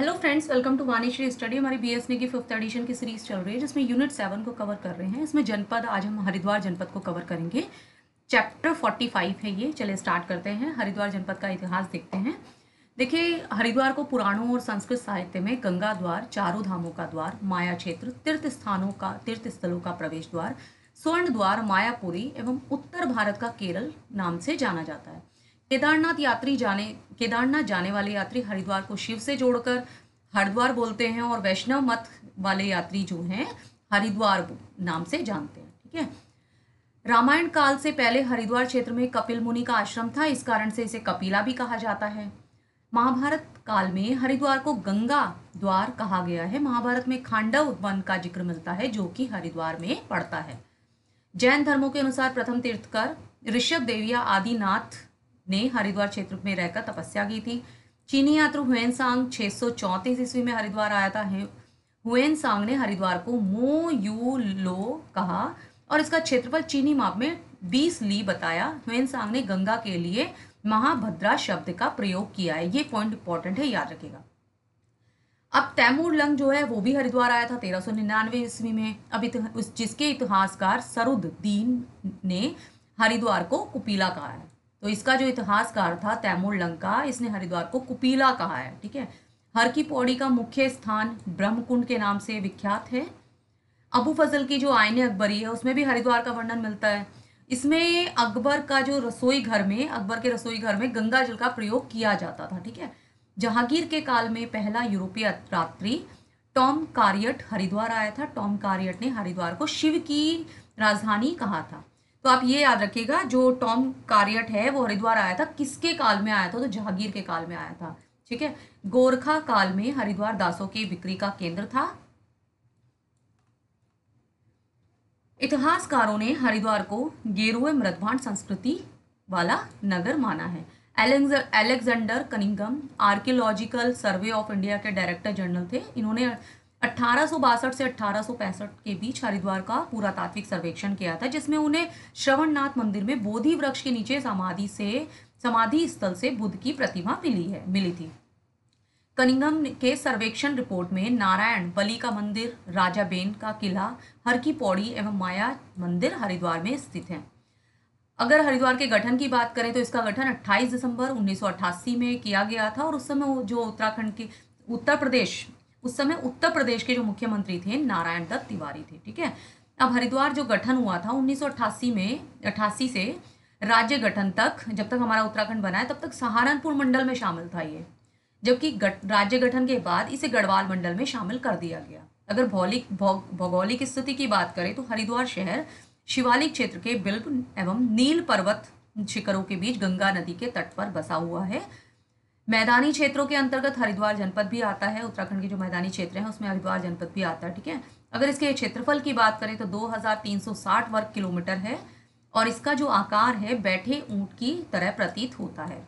Hello friends, welcome to Vanishree study. हमारी BSc की fifth edition की सीरीज चल रही है जिसमें यूनिट 7 को कवर कर रहे हैं। इसमें जनपद, आज हम हरिद्वार जनपद को कवर करेंगे। चैप्टर 45 है ये। चलिए स्टार्ट करते हैं। हरिद्वार जनपद का इतिहास देखते हैं। देखिए, हरिद्वार को पुराणों और संस्कृत साहित्य में गंगा द्वार, चारों धामों का द्वार, माया क्षेत्र, तीर्थ स्थलों का प्रवेश द्वार, स्वर्ण द्वार, मायापुरी एवं उत्तर भारत का केरल नाम से जाना जाता है। केदारनाथ जाने वाले यात्री हरिद्वार को शिव से जोड़कर हरिद्वार बोलते हैं और वैष्णव मत वाले यात्री जो हैं हरिद्वार नाम से जानते हैं। ठीक है। रामायण काल से पहले हरिद्वार क्षेत्र में कपिल मुनि का आश्रम था, इस कारण से इसे कपिला भी कहा जाता है। महाभारत काल में हरिद्वार को गंगा द्वार कहा गया है। महाभारत में खांडव वन का जिक्र मिलता है जो कि हरिद्वार में पड़ता है। जैन धर्मों के अनुसार प्रथम तीर्थकर ऋषभ देविया आदिनाथ ने हरिद्वार क्षेत्र में रहकर तपस्या की थी। चीनी यात्रु हुएनसांग 634 ईस्वी में हरिद्वार आया था। हुएनसांग ने हरिद्वार को मो यू लो कहा और इसका क्षेत्रफल चीनी माप में 20 ली बताया। हुएनसांग ने गंगा के लिए महाभद्रा शब्द का प्रयोग किया है। ये पॉइंट इंपॉर्टेंट है, याद रखिएगा। अब तैमूर लंग जो है वो भी हरिद्वार आया था 1399 ईस्वी में। अब जिसके इतिहासकार सरुद्दीन ने हरिद्वार को कुपीला कहा है। तो इसका जो इतिहासकार था तैमूर लंग का, इसने हरिद्वार को कुपीला कहा है। ठीक है। हर की पौड़ी का मुख्य स्थान ब्रह्मकुंड के नाम से विख्यात है। अबू फजल की जो आईने अकबरी है उसमें भी हरिद्वार का वर्णन मिलता है। इसमें अकबर के रसोई घर में गंगा जल का प्रयोग किया जाता था। ठीक है। जहांगीर के काल में पहला यूरोपीय यात्री टॉम कारियट हरिद्वार आया था। टॉम कारियट ने हरिद्वार को शिव की राजधानी कहा था। तो आप ये याद रखिएगा, जो टॉम कारियट है वो हरिद्वार आया था, किसके काल में आया था? तो जहांगीर के काल में आया था। ठीक है। गोरखा काल में हरिद्वार दासों की बिक्री का केंद्र था। इतिहासकारों ने हरिद्वार को गेरुए मृदभांड संस्कृति वाला नगर माना है। Alexander Cunningham archaeological survey of India के डायरेक्टर जनरल थे। इन्होंने 1862 से 1865 के बीच हरिद्वार का पुरातात्विक सर्वेक्षण किया था, जिसमें उन्हें श्रवणनाथ मंदिर में बोधि वृक्ष के नीचे समाधि स्थल से बुद्ध की प्रतिमा मिली थी। कनिंगम के सर्वेक्षण रिपोर्ट में नारायण बली का मंदिर, राजा बेन का किला, हर की पौड़ी एवं माया मंदिर हरिद्वार में स्थित हैं। अगर हरिद्वार के गठन की बात करें तो इसका गठन 28 दिसंबर 1988 में किया गया था और उस समय जो उत्तर प्रदेश के जो मुख्यमंत्री थे नारायण दत्त तिवारी थे। ठीक है। अब हरिद्वार जो गठन हुआ था 1988 में, 88 से राज्य गठन तक, जब तक हमारा उत्तराखंड बना है तब तक सहारनपुर मंडल में शामिल था ये, जबकि राज्य गठन के बाद इसे गढ़वाल मंडल में शामिल कर दिया गया। अगर भौगोलिक स्थिति की बात करें तो हरिद्वार शहर शिवालिक क्षेत्र के बिल्व एवं नील पर्वत शिखरों के बीच गंगा नदी के तट पर बसा हुआ है। मैदानी क्षेत्रों के अंतर्गत हरिद्वार जनपद भी आता है। उत्तराखंड के जो मैदानी क्षेत्र हैं उसमें हरिद्वार जनपद भी आता है। ठीक है। अगर इसके क्षेत्रफल की बात करें तो 2360 वर्ग किलोमीटर है और इसका जो आकार है बैठे ऊंट की तरह प्रतीत होता है।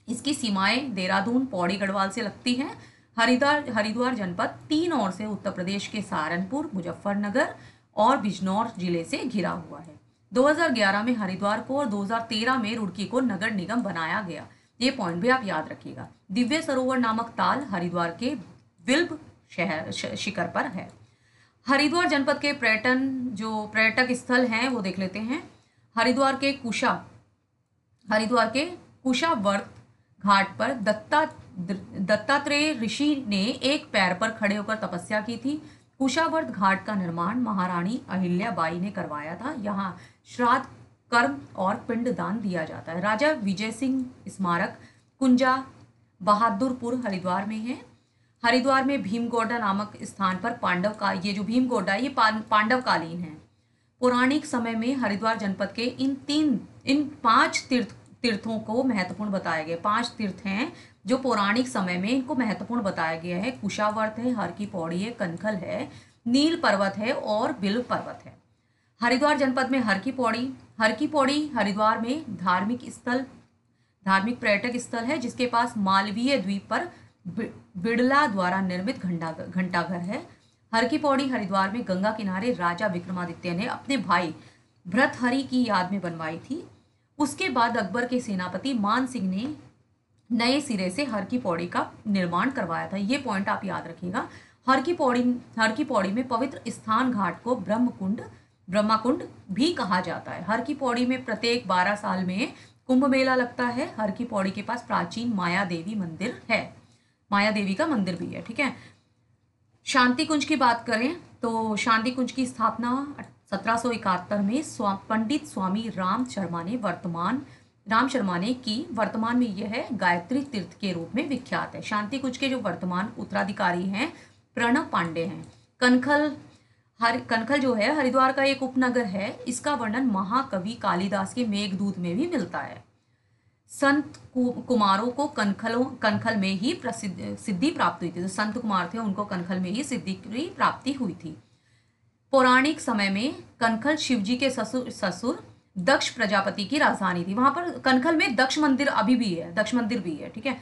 इसकी सीमाएं देहरादून, पौड़ी, गढ़वाल से लगती हैं। हरिद्वार जनपद 3 ओर से उत्तर प्रदेश के सहारनपुर, मुजफ्फरनगर और बिजनौर जिले से घिरा हुआ है। 2011 में हरिद्वार को और 2013 में रुड़की को नगर निगम बनाया गया। ये पॉइंट भी आप याद रखिएगा। दिव्य सरोवर नामक ताल हरिद्वार के विल्भ शिखर पर है। हरिद्वार जनपद के पर्यटक स्थल हैं वो देख लेते हैं। हरिद्वार के कुशावर्त घाट पर दत्तात्रेय ऋषि ने एक पैर पर खड़े होकर तपस्या की थी। कुशावर्त घाट का निर्माण महारानी अहिल्याबाई ने करवाया था। यहाँ श्राद्ध, कर्म और पिंडदान दिया जाता है। राजा विजय सिंह स्मारक कुंजा बहादुरपुर हरिद्वार में है। हरिद्वार में भीमगोडा नामक स्थान पर ये जो भीमगोडा ये पांडवकालीन है। पौराणिक समय में हरिद्वार जनपद के इन 5 तीर्थों को महत्वपूर्ण बताया गया। 5 तीर्थ हैं जो पौराणिक समय में इनको महत्वपूर्ण बताया गया है। कुशावर्त है, हर की पौड़ी है, कनखल है, नील पर्वत है और बिल्व पर्वत है। हरिद्वार जनपद में हर की पौड़ी हरिद्वार में धार्मिक पर्यटक स्थल है, जिसके पास मालवीय द्वीप पर बिड़ला द्वारा निर्मित घंटाघर है। हर की पौड़ी हरिद्वार में गंगा किनारे राजा विक्रमादित्य ने अपने भाई भृतहरि की याद में बनवाई थी। उसके बाद अकबर के सेनापति मान सिंह ने नए सिरे से हर की पौड़ी का निर्माण करवाया था। ये पॉइंट आप याद रखिएगा। हर की पौड़ी में पवित्र स्थान घाट को ब्रह्माकुंड भी कहा जाता है। हर की पौड़ी में प्रत्येक 12 साल में कुंभ मेला लगता है। हर की पौड़ी के पास प्राचीन माया देवी मंदिर है, माया देवी का मंदिर भी है, ठीक है। शांति कुंज की बात करें तो शांति कुंज की स्थापना 1771 में पंडित स्वामी राम शर्मा ने की। वर्तमान में यह गायत्री तीर्थ के रूप में विख्यात है। शांति कुंज के जो वर्तमान उत्तराधिकारी हैं प्रणव पांडे हैं। कनखल जो है हरिद्वार का एक उपनगर है। इसका वर्णन महाकवि कालिदास के मेघदूत में भी मिलता है। संत कुमारों को कनखल में ही सिद्धि प्राप्त हुई थी। जो संत कुमार थे उनको कनखल में ही सिद्धि की प्राप्ति हुई थी। पौराणिक समय में कनखल शिवजी के ससुर दक्ष प्रजापति की राजधानी थी। वहां पर कनखल में दक्ष मंदिर अभी भी है, दक्ष मंदिर भी है, ठीक है।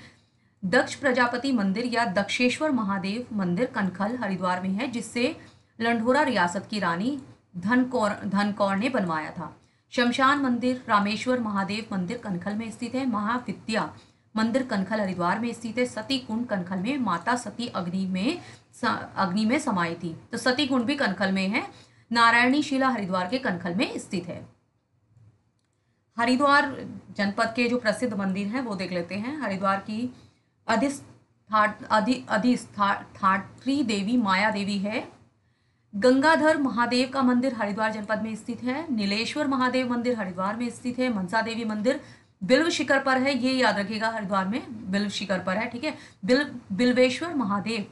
दक्ष प्रजापति मंदिर या दक्षेश्वर महादेव मंदिर कनखल हरिद्वार में है, जिससे लंढोरा रियासत की रानी धनकौर ने बनवाया था। शमशान मंदिर रामेश्वर महादेव मंदिर कनखल में स्थित है। महाविद्या मंदिर कनखल हरिद्वार में स्थित है। सती कुंड कनखल में माता सती अग्नि में समाई थी, तो सती कुंड भी कनखल में है। नारायणी शिला हरिद्वार के कनखल में स्थित है। हरिद्वार जनपद के जो प्रसिद्ध मंदिर हैं वो देख लेते हैं। हरिद्वार की अधिष्ठात्री देवी माया देवी है। गंगाधर महादेव का मंदिर हरिद्वार जनपद में स्थित है। नीलेश्वर महादेव मंदिर हरिद्वार में स्थित है। मनसा देवी मंदिर बिल्व शिखर पर है, ये याद रखिएगा, हरिद्वार में बिल्व शिखर पर है, ठीक है। बिल्वेश्वर महादेव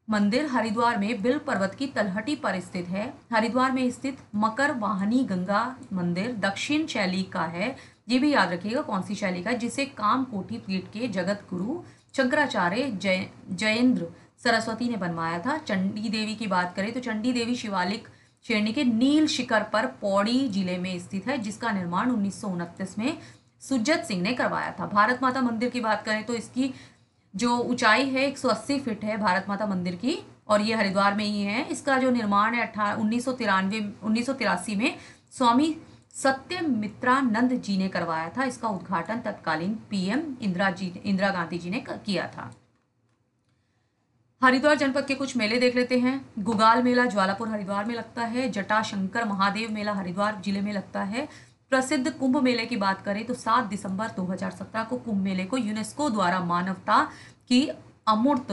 मंदिर हरिद्वार में बिल पर्वत की तलहटी पर स्थित है। हरिद्वार में स्थित मकर वाहनी गंगा मंदिर दक्षिण शैली का है। ये भी याद रखिएगा कौन सी शैली का, जिसे कामकोटि पीठ के जगत गुरु शंकराचार्य जयेंद्र सरस्वती ने बनवाया था। चंडी देवी की बात करें तो चंडी देवी शिवालिक श्रेणी के नील शिखर पर पौड़ी जिले में स्थित है, जिसका निर्माण 1929 में सुजत सिंह ने करवाया था। भारत माता मंदिर की बात करें तो इसकी जो ऊंचाई है 180 फीट है भारत माता मंदिर की, और ये हरिद्वार में ही है। इसका जो निर्माण है 1983 में स्वामी सत्यमित्रानंद जी ने करवाया था। इसका उद्घाटन तत्कालीन पीएम इंदिरा गांधी जी ने किया था। हरिद्वार जनपद के कुछ मेले देख लेते हैं। गुगाल मेला ज्वालापुर हरिद्वार में लगता है। जटाशंकर महादेव मेला हरिद्वार जिले में लगता है। प्रसिद्ध कुंभ मेले की बात करें तो 7 दिसंबर 2017 को कुंभ मेले को यूनेस्को द्वारा मानवता की अमूर्त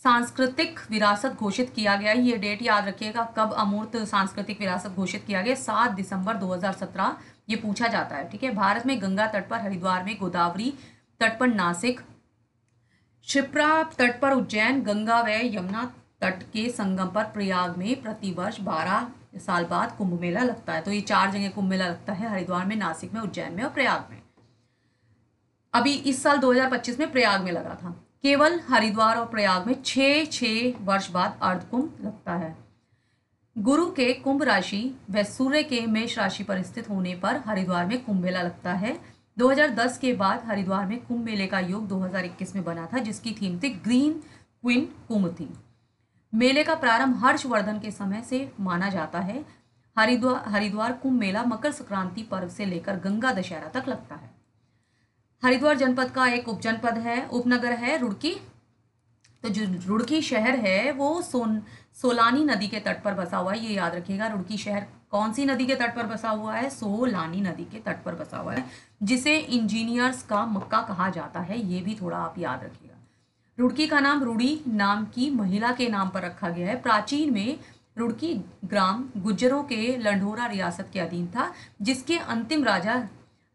सांस्कृतिक विरासत घोषित किया गया। ये डेट याद रखिएगा, कब अमूर्त सांस्कृतिक विरासत घोषित किया गया, 7 दिसंबर 2017, ये पूछा जाता है, ठीक है। भारत में गंगा तट पर हरिद्वार में, गोदावरी तट पर नासिक, क्षिप्रा तट पर उज्जैन, गंगा व यमुना तट के संगम पर प्रयाग में प्रतिवर्ष 12 साल बाद कुंभ मेला लगता है। तो ये 4 जगह कुंभ मेला लगता है, हरिद्वार में, नासिक में, उज्जैन में और प्रयाग में। अभी इस साल 2025 में प्रयाग में लगा था। केवल हरिद्वार और प्रयाग में 6 वर्ष बाद अर्ध कुंभ लगता है। गुरु के कुंभ राशि व सूर्य के मेष राशि पर स्थित होने पर हरिद्वार में कुंभ मेला लगता है। 2010 के बाद हरिद्वार में कुंभ मेले का योग 2021 में बना था, जिसकी थीम थी ग्रीन क्वीन कुंभ थी। मेले का प्रारंभ हर्षवर्धन के समय से माना जाता है। हरिद्वार कुंभ मेला मकर संक्रांति पर्व से लेकर गंगा दशहरा तक लगता है। हरिद्वार जनपद का एक उपनगर है रुड़की। तो जो रुड़की शहर है वो सोलानी नदी के तट पर बसा हुआ है, ये याद रखिएगा। रुड़की शहर कौन सी नदी के तट पर बसा हुआ है? सोलानी नदी के तट पर बसा हुआ है, जिसे इंजीनियर्स का मक्का कहा जाता है, ये भी थोड़ा आप याद रखिएगा। रुड़की का नाम रूड़ी नाम की महिला के नाम पर रखा गया है। प्राचीन में रुड़की ग्राम गुज्जरों के लंढोरा रियासत के अधीन था, जिसके अंतिम राजा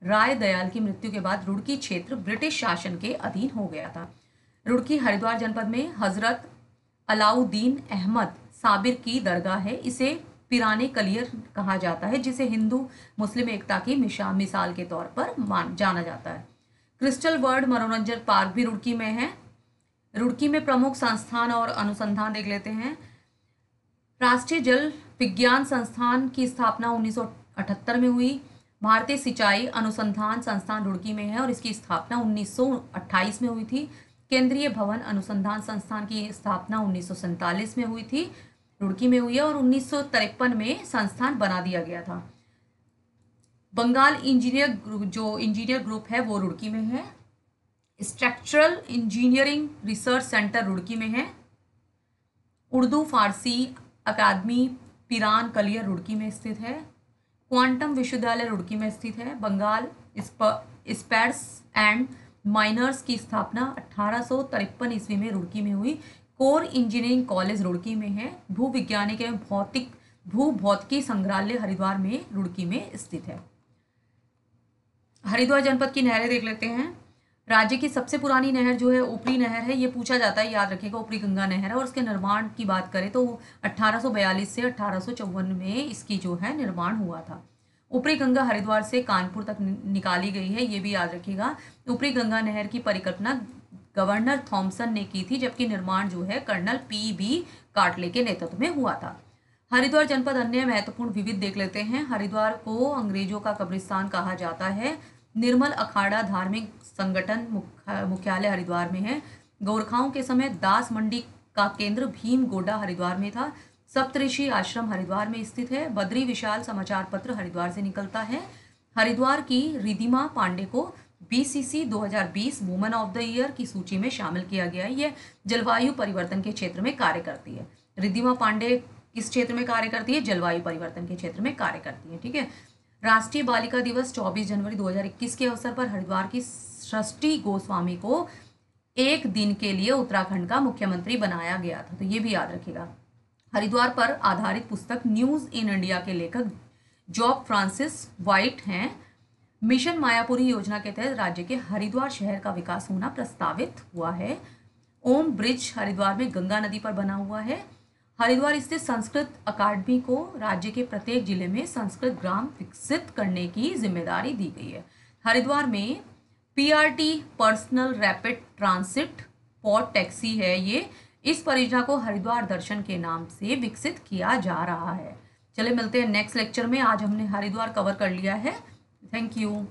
राय दयाल की मृत्यु के बाद रुड़की क्षेत्र ब्रिटिश शासन के अधीन हो गया था। रुड़की हरिद्वार जनपद में हजरत अलाउद्दीन अहमद साबिर की दरगाह है। इसे पिराने कलियर कहा जाता है, जिसे हिंदू मुस्लिम एकता की मिसाल के तौर पर जाना जाता है। क्रिस्टल वर्ल्ड मनोरंजन पार्क भी रुड़की में है। रुड़की में प्रमुख संस्थान और अनुसंधान देख लेते हैं। राष्ट्रीय जल विज्ञान संस्थान की स्थापना 1978 में हुई। भारतीय सिंचाई अनुसंधान संस्थान रुड़की में है और इसकी स्थापना 1928 में हुई थी। केंद्रीय भवन अनुसंधान संस्थान की स्थापना 1947 में हुई थी, रुड़की में हुई है, और 1953 में संस्थान बना दिया गया था। बंगाल जो इंजीनियर ग्रुप है वो रुड़की में है। Structural engineering research centre Roorkee में है। उर्दू फारसी अकादमी पिरान कलियर रुड़की में स्थित है। क्वांटम विश्वविद्यालय रुड़की में स्थित है। बंगाल स्पेस एंड माइनर्स की स्थापना 1853 ईस्वी में रुड़की में हुई। कोर इंजीनियरिंग कॉलेज रुड़की में है। भूविज्ञानिक एवं भूभौतिकी संग्रहालय हरिद्वार में रुड़की में स्थित है। हरिद्वार जनपद की नहरें देख लेते हैं। राज्य की सबसे पुरानी नहर जो है ऊपरी नहर है, ये पूछा जाता है, याद रखिएगा, ऊपरी गंगा नहर है। और इसके निर्माण की बात करें तो 1842 से 1854 में इसकी जो है निर्माण हुआ था। ऊपरी गंगा हरिद्वार से कानपुर तक निकाली गई है, ये भी याद रखिएगा। ऊपरी गंगा नहर की परिकल्पना गवर्नर थॉमसन ने की थी, जबकि निर्माण जो है कर्नल PB कार्टले के नेतृत्व में हुआ था। हरिद्वार जनपद अन्य महत्वपूर्ण विविध देख लेते हैं। हरिद्वार को अंग्रेजों का कब्रिस्तान कहा जाता है। निर्मल अखाड़ा धार्मिक संगठन मुख्यालय हरिद्वार में है। गोरखाओं के समय दास मंडी का केंद्र भीम गोडा हरिद्वार में था। सप्तऋषि आश्रम हरिद्वार में स्थित है। बद्री विशाल समाचार पत्र हरिद्वार से निकलता है। हरिद्वार की रिधिमा पांडे को BCC 2020 women of the year की सूची में शामिल किया गया है। यह जलवायु परिवर्तन के क्षेत्र में कार्य करती है। रिधिमा पांडे किस क्षेत्र में कार्य करती है? जलवायु परिवर्तन के क्षेत्र में कार्य करती है। ठीक है। राष्ट्रीय बालिका दिवस 24 जनवरी 2021 के अवसर पर हरिद्वार की सृष्टि गोस्वामी को एक दिन के लिए उत्तराखंड का मुख्यमंत्री बनाया गया था, तो ये भी याद रखिएगा। हरिद्वार पर आधारित पुस्तक न्यूज इन इंडिया के लेखक जॉब फ्रांसिस वाइट हैं। मिशन मायापुरी योजना के तहत राज्य के हरिद्वार शहर का विकास होना प्रस्तावित हुआ है। ओम ब्रिज हरिद्वार में गंगा नदी पर बना हुआ है। हरिद्वार स्थित संस्कृत अकादमी को राज्य के प्रत्येक जिले में संस्कृत ग्राम विकसित करने की जिम्मेदारी दी गई है। हरिद्वार में PRT personal rapid transit pod taxi है ये। इस परियोजना को हरिद्वार दर्शन के नाम से विकसित किया जा रहा है। चलिए मिलते हैं नेक्स्ट लेक्चर में। आज हमने हरिद्वार कवर कर लिया है। Thank you.